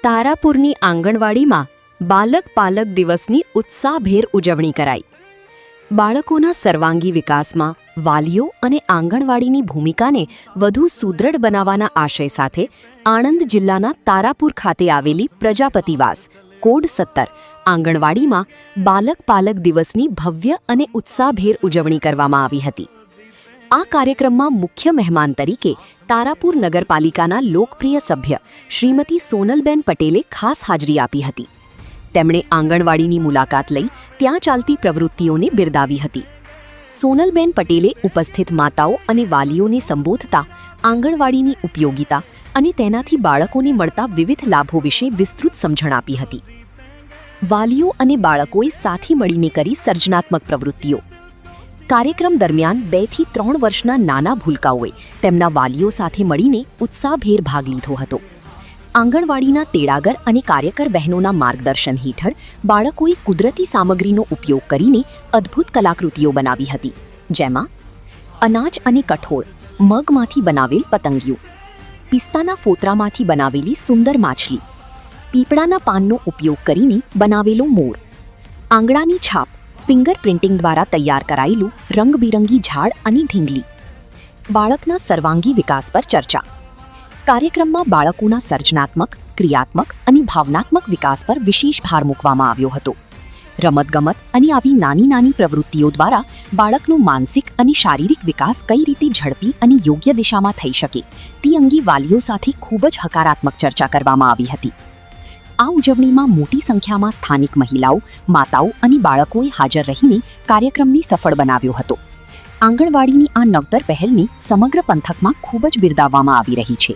તારાપુરની આંગણવાડીમાં બાલક પાલક દિવસની ઉત્સાહભેર ઉજવણી કરાઈ. બાળકોના સર્વાંગી વિકાસમાં વાલીઓ અને આંગણવાડીની ભૂમિકાને વધુ સુદૃઢ બનાવવાના આશય સાથે આણંદ જિલ્લાના તારાપુર ખાતે આવેલી પ્રજાપતિવાસ કોડ 17 આંગણવાડીમાં બાલક પાલક દિવસની ભવ્ય અને ઉત્સાહભેર ઉજવણી કરવામાં આવી હતી. આ કાર્યક્રમમાં મુખ્ય મહેમાન તરીકે તારાપુર નગરપાલિકાના લોકપ્રિય સભ્ય શ્રીમતી સોનલબેન પટેલે ખાસ હાજરી આપી હતી. તેમણે આંગણવાડીની મુલાકાત લઈ ત્યાં ચાલતી પ્રવૃત્તિઓને બિરદાવી હતી. સોનલબેન પટેલે ઉપસ્થિત માતાઓ અને વાલીઓને સંબોધતા આંગણવાડીની ઉપયોગિતા અને તેનાથી બાળકોને મળતા વિવિધ લાભો વિશે વિસ્તૃત સમજણ આપી હતી. વાલીઓ અને બાળકોએ સાથે મળીને કરી સર્જનાત્મક પ્રવૃત્તિઓ. કાર્યક્રમ દરમિયાન 2 થી 3 વર્ષના નાના ભૂલકાઓએ તેમના વાલીઓ સાથે મળીને ઉત્સાહભેર ભાગ લીધો હતો. આંગણવાડીના તેડાગર અને કાર્યકર બહેનોના માર્ગદર્શન હેઠળ બાળકોએ કુદરતી સામગ્રીનો ઉપયોગ કરીને અદ્ભુત કલાકૃતિઓ બનાવી હતી, જેમાં અનાજ અને કઠોળ, મગમાંથી બનાવેલ પતંગિયું, પિસ્તાના ફોતરામાંથી બનાવેલી સુંદર માછલી, પીપળાના પાનનો ઉપયોગ કરીને બનાવેલો મોર, આંગળાની છાપ ફિંગર પ્રિન્ટિંગ દ્વારા તૈયાર કરાયેલું રંગબેરંગી ઝાડ અને ઢીંગલી. બાળકના સર્વાંગી વિકાસ પર ચર્ચા. કાર્યક્રમમાં બાળકોના સર્જનાત્મક, ક્રિયાત્મક અને ભાવનાત્મક વિકાસ પર વિશેષ ભાર મૂકવામાં આવ્યો હતો. રમતગમત અને આવી નાની નાની પ્રવૃત્તિઓ દ્વારા બાળકનો માનસિક અને શારીરિક વિકાસ કઈ રીતે ઝડપી અને યોગ્ય દિશામાં થઈ શકે તે અંગે વાલીઓ સાથે ખૂબ જ હકારાત્મક ચર્ચા કરવામાં આવી હતી. આ ઉજવણીમાં મોટી સંખ્યામાં સ્થાનિક મહિલાઓ, માતાઓ અને બાળકોએ હાજર રહીને કાર્યક્રમને સફળ બનાવ્યો હતો. આંગણવાડીની આ નવતર પહેલને સમગ્ર પંથકમાં ખૂબ જ બિરદાવવામાં આવી રહી છે.